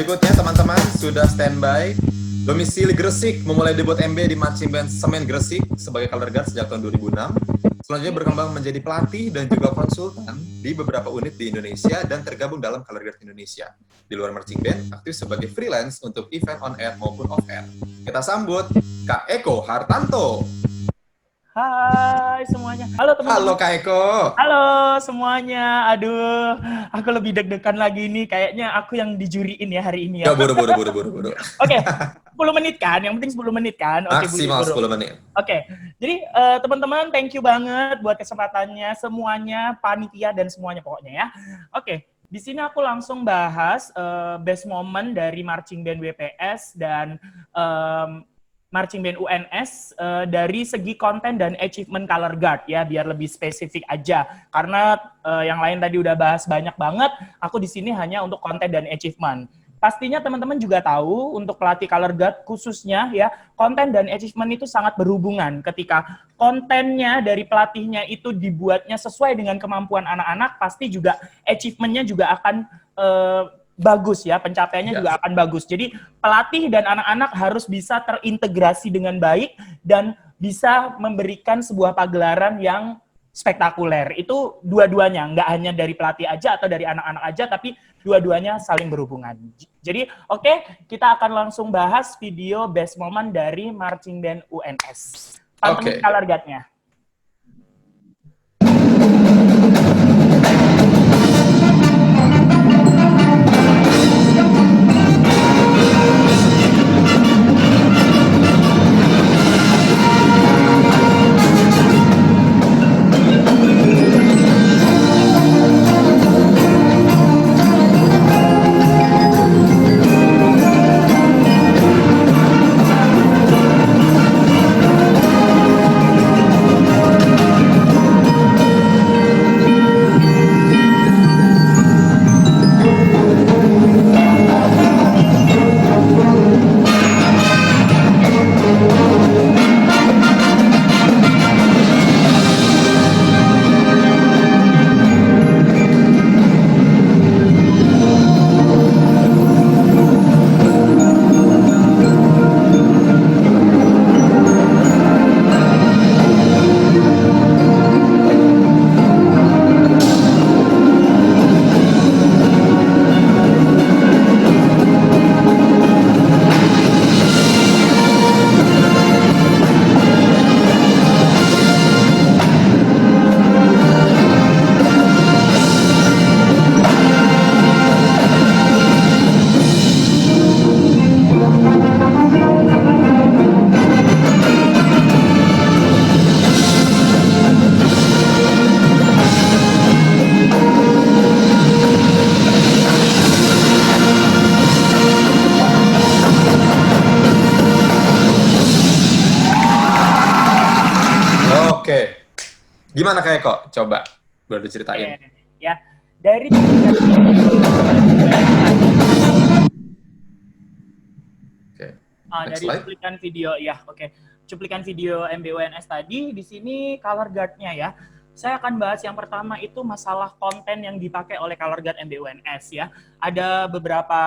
Berikutnya teman-teman sudah standby. Domisili Gresik, memulai debut MB di Marching Band Semen Gresik sebagai color guard sejak tahun 2006. Selanjutnya berkembang menjadi pelatih dan juga konsultan di beberapa unit di Indonesia dan tergabung dalam Color Guard Indonesia. Di luar Marching Band, aktif sebagai freelance untuk event on air maupun off air. Kita sambut Kak Eko Hartanto. Hai semuanya. Halo teman-teman. Halo Kak Eko. Halo semuanya. Aduh, aku lebih deg-degan lagi nih. Kayaknya aku yang dijuriin ya hari ini ya. Ya, buru. Oke, 10 menit kan? Yang penting 10 menit kan? Oke, maksimal buru. 10 menit. Oke, jadi teman-teman thank you banget buat kesempatannya semuanya, panitia dan semuanya pokoknya ya. Oke, di sini aku langsung bahas best moment dari Marching Band WPS dan Marching Band UNS dari segi konten dan achievement color guard ya, biar lebih spesifik aja. Karena yang lain tadi udah bahas banyak banget, aku di sini hanya untuk konten dan achievement. Pastinya teman-teman juga tahu untuk pelatih color guard khususnya ya, konten dan achievement itu sangat berhubungan. Ketika kontennya dari pelatihnya itu dibuatnya sesuai dengan kemampuan anak-anak, pasti juga achievementnya juga akan bagus ya, pencapaiannya juga akan bagus. Jadi pelatih dan anak-anak harus bisa terintegrasi dengan baik dan bisa memberikan sebuah pagelaran yang spektakuler. Itu dua-duanya, nggak hanya dari pelatih aja atau dari anak-anak aja, tapi dua-duanya saling berhubungan. Jadi oke, kita akan langsung bahas video best moment dari Marching Band UNS. Pantengin color guard-nya. Gimana Kak Eko? Coba boleh diceritain. Ya, dari cuplikan video ya, cuplikan video MBUNS tadi, di sini color guard-nya ya. Saya akan bahas yang pertama itu masalah konten yang dipakai oleh color guard MBUNS ya. Ada beberapa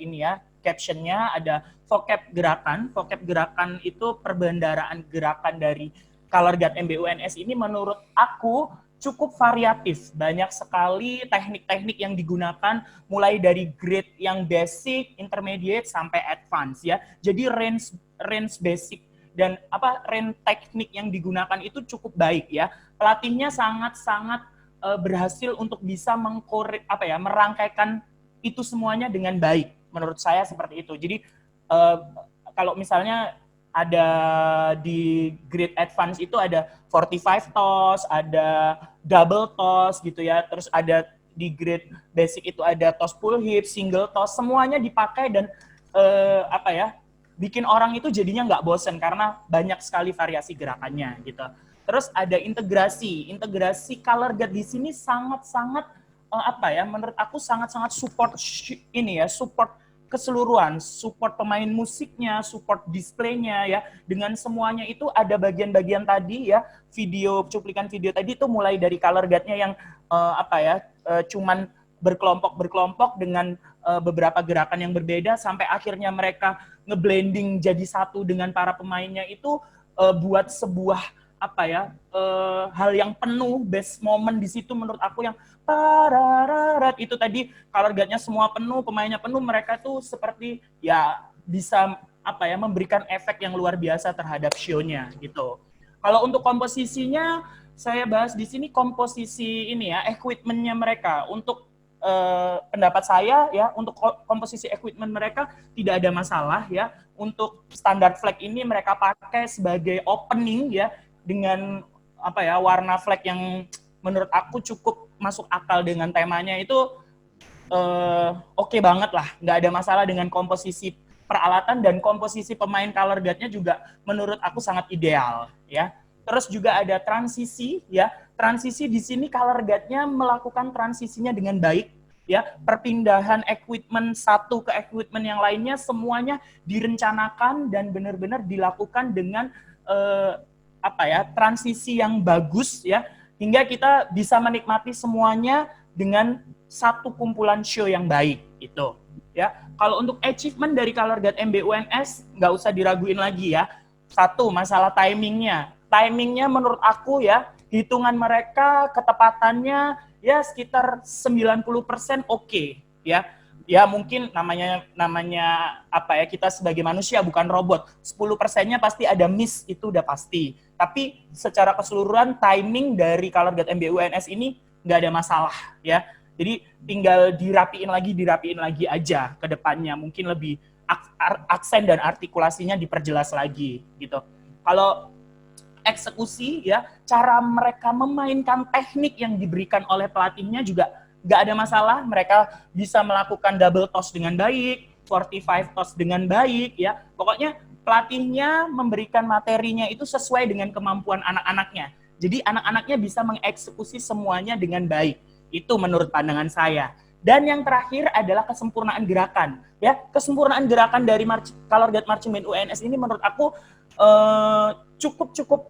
ini ya, caption-nya ada vocab gerakan. Vocab gerakan itu perbendaharaan gerakan dari color guard MBUNS ini menurut aku cukup variatif. Banyak sekali teknik-teknik yang digunakan mulai dari grade yang basic, intermediate sampai advance ya. Jadi range basic dan range teknik yang digunakan itu cukup baik ya. Pelatihnya sangat-sangat berhasil untuk bisa merangkaikan itu semuanya dengan baik. Menurut saya seperti itu. Jadi kalau misalnya ada di grade advance itu ada 45 toss, ada double toss gitu ya. Terus ada di grade basic itu ada toss pull hip, single toss, semuanya dipakai dan bikin orang itu jadinya nggak bosen karena banyak sekali variasi gerakannya gitu. Terus ada integrasi color guard di sini sangat-sangat menurut aku sangat-sangat support support keseluruhan, support pemain musiknya, support displaynya ya, dengan semuanya itu ada bagian-bagian tadi ya, cuplikan video tadi itu mulai dari color guard-nya yang cuman berkelompok dengan beberapa gerakan yang berbeda sampai akhirnya mereka ngeblending jadi satu dengan para pemainnya itu buat sebuah hal yang penuh, best moment di situ menurut aku yang parararat itu tadi, color guard-nya semua penuh, pemainnya penuh, mereka tuh seperti ya bisa memberikan efek yang luar biasa terhadap show-nya gitu. Kalau untuk komposisinya saya bahas di sini komposisi ini ya, equipment-nya mereka. Untuk pendapat saya ya, untuk komposisi equipment mereka tidak ada masalah ya. Untuk standar flag ini mereka pakai sebagai opening ya, dengan warna flag yang menurut aku cukup masuk akal dengan temanya itu oke banget lah, nggak ada masalah dengan komposisi peralatan dan komposisi pemain color guard-nya juga menurut aku sangat ideal ya. Terus juga ada transisi ya, transisi di sini color guard-nya melakukan transisinya dengan baik ya, perpindahan equipment satu ke equipment yang lainnya semuanya direncanakan dan benar-benar dilakukan dengan transisi yang bagus ya, hingga kita bisa menikmati semuanya dengan satu kumpulan show yang baik itu ya. Kalau untuk achievement dari color guard MBUNS nggak usah diraguin lagi ya. Satu, masalah timingnya menurut aku ya, hitungan mereka ketepatannya ya sekitar 90% oke ya. Ya mungkin namanya kita sebagai manusia bukan robot, 10%-nya pasti ada miss, itu udah pasti. Tapi secara keseluruhan timing dari color guard MBUNS ini nggak ada masalah ya. Jadi tinggal dirapiin lagi aja ke depannya, mungkin lebih aksen dan artikulasinya diperjelas lagi gitu. Kalau eksekusi ya, cara mereka memainkan teknik yang diberikan oleh pelatihnya juga nggak ada masalah, mereka bisa melakukan double toss dengan baik, 45 toss dengan baik ya. Pokoknya pelatihnya memberikan materinya itu sesuai dengan kemampuan anak-anaknya. Jadi anak-anaknya bisa mengeksekusi semuanya dengan baik. Itu menurut pandangan saya. Dan yang terakhir adalah kesempurnaan gerakan. Ya, kesempurnaan gerakan dari color guard marching band UNS ini menurut aku cukup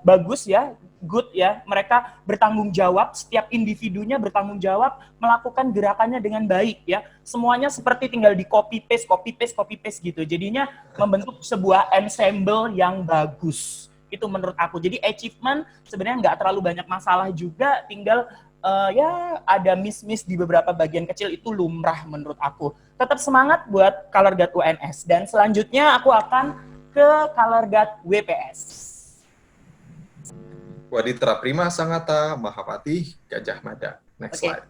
bagus ya. Good ya, mereka bertanggung jawab, setiap individunya bertanggung jawab melakukan gerakannya dengan baik ya. Semuanya seperti tinggal di copy paste gitu. Jadinya membentuk sebuah ensemble yang bagus. Itu menurut aku. Jadi achievement sebenarnya nggak terlalu banyak masalah juga, tinggal ya ada miss di beberapa bagian kecil, itu lumrah menurut aku. Tetap semangat buat color guard UNS. Dan selanjutnya aku akan ke color guard WPS. Waditra Prima Sangata Mahapati Gajah Mada. Next slide.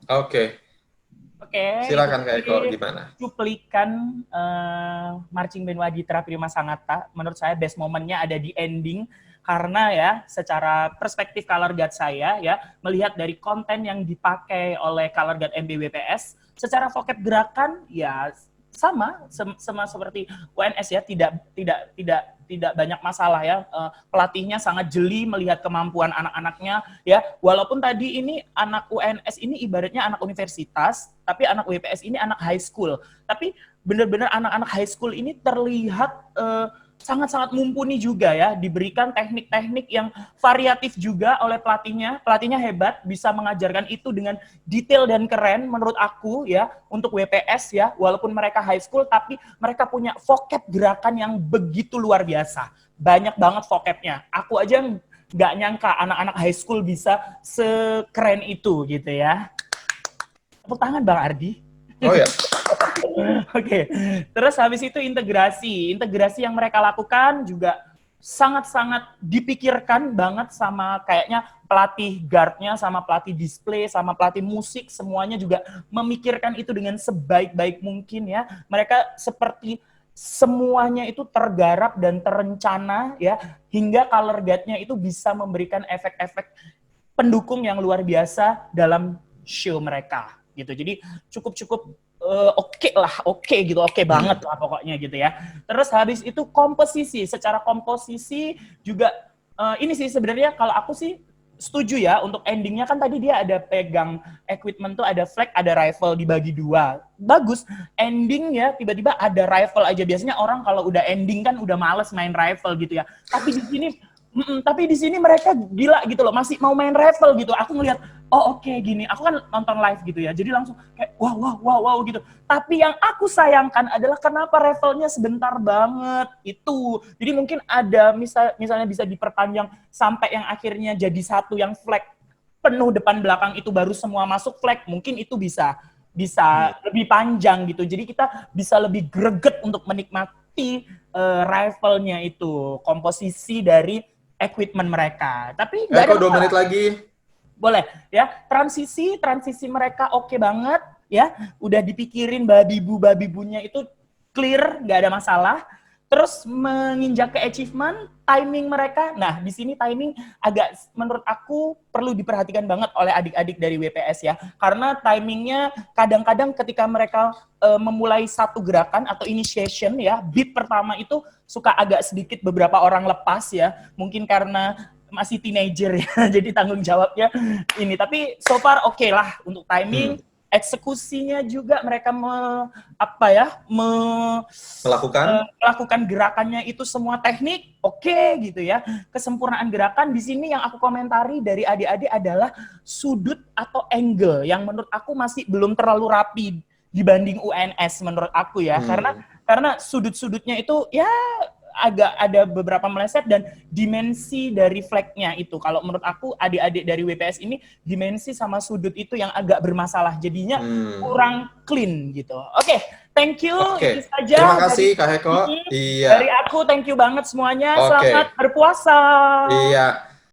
Oke. Silakan Kak Eko, gimana? Cuplikan marching band Waditra Prima Sangata, menurut saya best momennya ada di ending, karena ya secara perspektif color guard saya ya, melihat dari konten yang dipakai oleh color guard MBWPS, secara vocab gerakan ya sama seperti UNS ya, tidak banyak masalah ya. Pelatihnya sangat jeli melihat kemampuan anak-anaknya ya. Walaupun tadi ini anak UNS ini ibaratnya anak universitas, tapi anak WPS ini anak high school. Tapi benar-benar anak-anak high school ini terlihat sangat-sangat mumpuni juga ya, diberikan teknik-teknik yang variatif juga oleh pelatihnya. Pelatihnya hebat, bisa mengajarkan itu dengan detail dan keren menurut aku ya, untuk WPS ya, walaupun mereka high school, tapi mereka punya vocab gerakan yang begitu luar biasa. Banyak banget vocabnya. Aku aja nggak nyangka anak-anak high school bisa sekeren itu gitu ya. Tepuk tangan Bang Ardi. Oh ya. Oke, terus habis itu integrasi yang mereka lakukan juga sangat-sangat dipikirkan banget sama kayaknya pelatih guardnya, sama pelatih display, sama pelatih musik, semuanya juga memikirkan itu dengan sebaik-baik mungkin ya. Mereka seperti semuanya itu tergarap dan terencana ya, hingga color guard-nya itu bisa memberikan efek-efek pendukung yang luar biasa dalam show mereka gitu. Jadi cukup oke banget lah pokoknya gitu ya. Terus habis itu secara komposisi juga ini sih sebenarnya kalau aku sih setuju ya, untuk endingnya kan tadi dia ada pegang equipment tuh, ada flag, ada rifle dibagi dua. Bagus, ending ya tiba-tiba ada rifle aja. Biasanya orang kalau udah ending kan udah males main rifle gitu ya. Tapi di sini mereka gila gitu loh, masih mau main rifle gitu. Aku ngelihat, oh oke, gini. Aku kan nonton live gitu ya, jadi langsung kayak wow gitu. Tapi yang aku sayangkan adalah kenapa rifle-nya sebentar banget itu. Jadi mungkin ada misalnya bisa diperpanjang sampai yang akhirnya jadi satu yang flag penuh depan belakang itu baru semua masuk flag. Mungkin itu bisa lebih panjang gitu. Jadi kita bisa lebih greget untuk menikmati rifle-nya itu, komposisi dari equipment mereka. Tapi nggak ada 2 menit lagi. Boleh ya, transisi mereka oke banget ya, udah dipikirin babi-bunya itu clear, nggak ada masalah. Terus menginjak ke achievement, timing mereka, nah di sini timing agak menurut aku perlu diperhatikan banget oleh adik-adik dari WPS ya, karena timingnya kadang-kadang ketika mereka memulai satu gerakan atau initiation ya, beat pertama itu suka agak sedikit beberapa orang lepas ya, mungkin karena masih teenager ya, jadi tanggung jawabnya ini. Tapi so far oke lah untuk timing, eksekusinya juga mereka melakukan gerakannya itu semua teknik oke gitu ya. Kesempurnaan gerakan di sini yang aku komentari dari adik-adik adalah sudut atau angle yang menurut aku masih belum terlalu rapi dibanding UNS menurut aku ya. Karena sudut-sudutnya itu ya agak ada beberapa meleset, dan dimensi dari flag-nya itu kalau menurut aku adik-adik dari WPS ini dimensi sama sudut itu yang agak bermasalah, jadinya kurang clean gitu. Oke, thank you. Itu saja. Terima kasih Kak Heko. Dari aku thank you banget semuanya. Selamat berpuasa. Iya.